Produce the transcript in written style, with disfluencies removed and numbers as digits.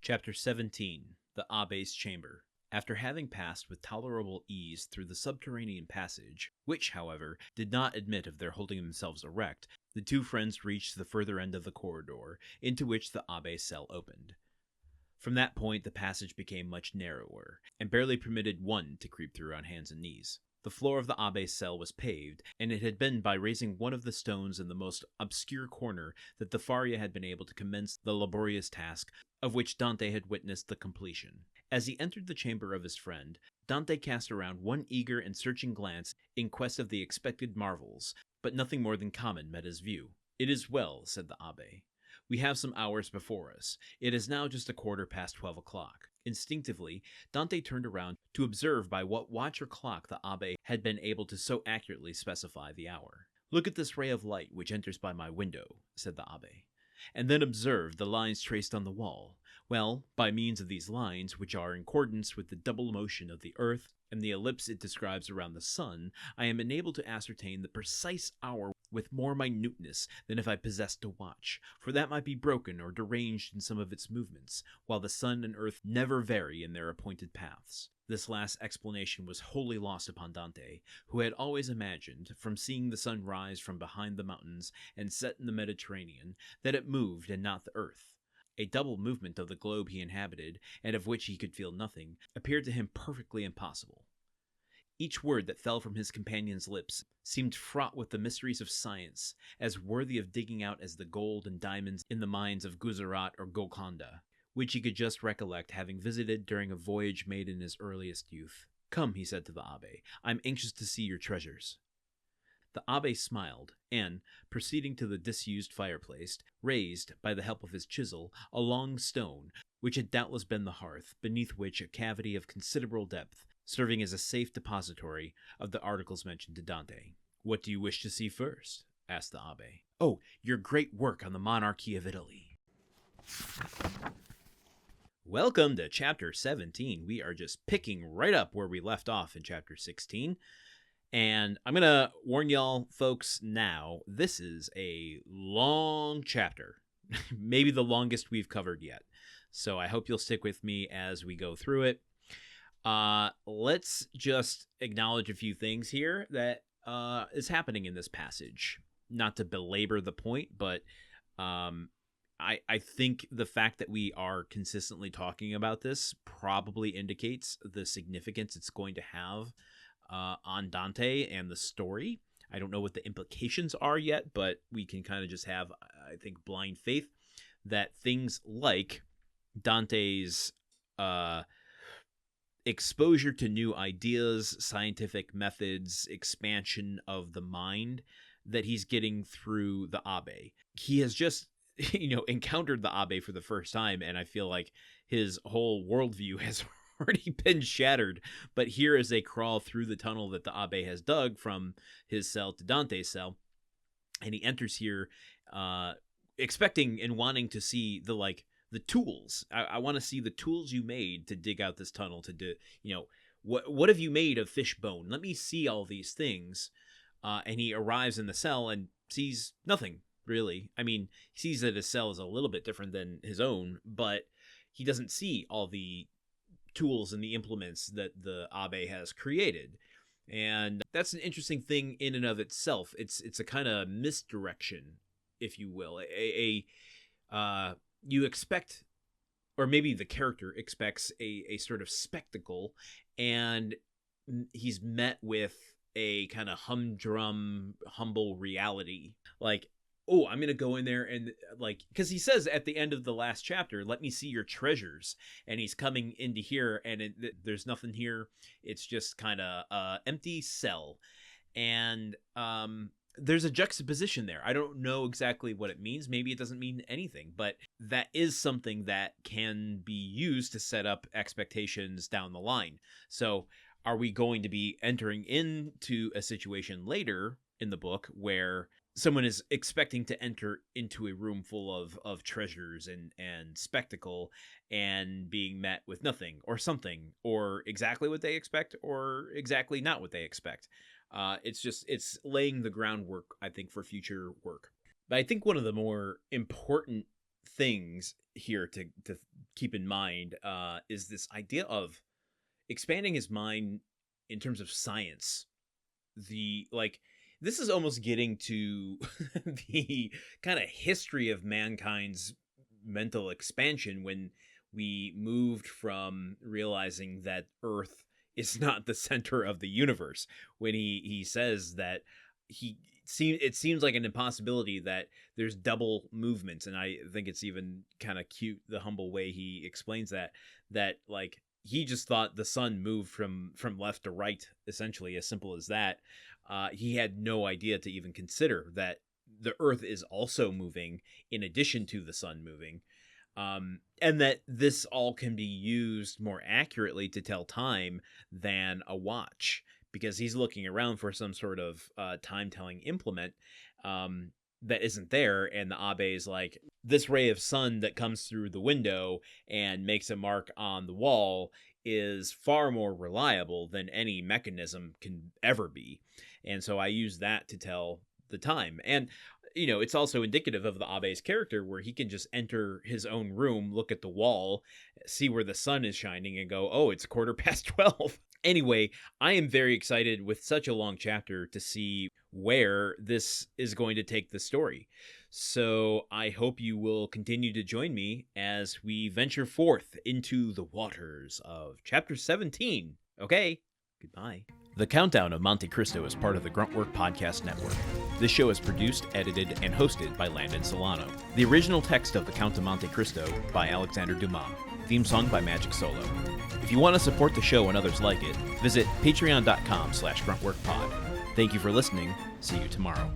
Chapter 17. The Abbé's Chamber. After having passed with tolerable ease through the subterranean passage, which, however, did not admit of their holding themselves erect, the two friends reached the further end of the corridor, into which the Abbé's cell opened. From that point the passage became much narrower, and barely permitted one to creep through on hands and knees. The floor of the Abbé's cell was paved, and it had been by raising one of the stones in the most obscure corner that the Faria had been able to commence the laborious task of which Dante had witnessed the completion. As he entered the chamber of his friend, Dante cast around one eager and searching glance in quest of the expected marvels, but nothing more than common met his view. "It is well," said the Abbé. "We have some hours before us. It is now just 12:15 o'clock. Instinctively, Dante turned around to observe by what watch or clock the Abbé had been able to so accurately specify the hour. "Look at this ray of light which enters by my window," said the Abbé, "and then observe the lines traced on the wall. Well, by means of these lines, which are in accordance with the double motion of the earth and the ellipse it describes around the sun, I am enabled to ascertain the precise hour with more minuteness than if I possessed a watch, for that might be broken or deranged in some of its movements, while the sun and earth never vary in their appointed paths." This last explanation was wholly lost upon Dante, who had always imagined, from seeing the sun rise from behind the mountains and set in the Mediterranean, that it moved and not the earth. A double movement of the globe he inhabited, and of which he could feel nothing, appeared to him perfectly impossible. Each word that fell from his companion's lips seemed fraught with the mysteries of science, as worthy of digging out as the gold and diamonds in the mines of Guzarat or Golconda, which he could just recollect having visited during a voyage made in his earliest youth. "Come," he said to the Abbé, "I'm anxious to see your treasures." The Abbé smiled, and, proceeding to the disused fireplace, raised, by the help of his chisel, a long stone, which had doubtless been the hearth, beneath which a cavity of considerable depth, serving as a safe depository of the articles mentioned to Dante. "What do you wish to see first?" asked the Abbé. "Oh, your great work on the monarchy of Italy." Welcome to Chapter 17. We are just picking right up where we left off in Chapter 16. And I'm going to warn y'all folks now, this is a long chapter. Maybe the longest we've covered yet. So I hope you'll stick with me as we go through it. Let's just acknowledge a few things here that is happening in this passage. Not to belabor the point, but I think the fact that we are consistently talking about this probably indicates the significance it's going to have on Dante and the story. I don't know what the implications are yet, but we can kind of just have, I think, blind faith that things like Dante's exposure to new ideas, scientific methods, expansion of the mind that he's getting through the Abbé. He has just, encountered the Abbé for the first time, and I feel like his whole worldview has already been shattered. But here as they crawl through the tunnel that the Abbé has dug from his cell to Dante's cell, and he enters here expecting and wanting to see the tools. I want to see the tools you made to dig out this tunnel, to do, what have you made of fish bone? Let me see all these things. And he arrives in the cell and sees nothing, really. I mean, he sees that his cell is a little bit different than his own, but he doesn't see all the tools and the implements that the Abbé has created. And that's an interesting thing in and of itself. It's a kind of misdirection, if you will. You expect, or maybe the character expects, a sort of spectacle, and he's met with a kind of humdrum, humble reality. Like, oh, I'm going to go in there and, because he says at the end of the last chapter, "Let me see your treasures." And he's coming into here, and there's nothing here. It's just kind of empty cell. And there's a juxtaposition there. I don't know exactly what it means. Maybe it doesn't mean anything, but that is something that can be used to set up expectations down the line. So are we going to be entering into a situation later in the book where someone is expecting to enter into a room full of treasures and spectacle, and being met with nothing or something, or exactly what they expect or exactly not what they expect? It's laying the groundwork, I think, for future work. But I think one of the more important things here to keep in mind is this idea of expanding his mind in terms of science. This is almost getting to the kind of history of mankind's mental expansion, when we moved from realizing that Earth is not the center of the universe, when he says that it seems like an impossibility that there's double movements. And I think it's even kind of cute, the humble way he explains that like he just thought the sun moved from left to right, essentially, as simple as that. He had no idea to even consider that the Earth is also moving in addition to the sun moving. And that this all can be used more accurately to tell time than a watch, because he's looking around for some sort of time-telling implement that isn't there, and the Abbé is like, this ray of sun that comes through the window and makes a mark on the wall is far more reliable than any mechanism can ever be. And so I use that to tell the time. And it's also indicative of the Abbé's character, where he can just enter his own room, look at the wall, see where the sun is shining, and go, oh, it's 12:15. Anyway, I am very excited with such a long chapter to see where this is going to take the story. So I hope you will continue to join me as we venture forth into the waters of Chapter 17. Okay, goodbye. The Countdown of Monte Cristo is part of the Gruntwork Podcast Network. This show is produced, edited, and hosted by Landon Solano. The original text of The Count of Monte Cristo by Alexander Dumas. Theme song by Magic Solo. If you want to support the show and others like it, visit patreon.com/gruntworkpod. Thank you for listening. See you tomorrow.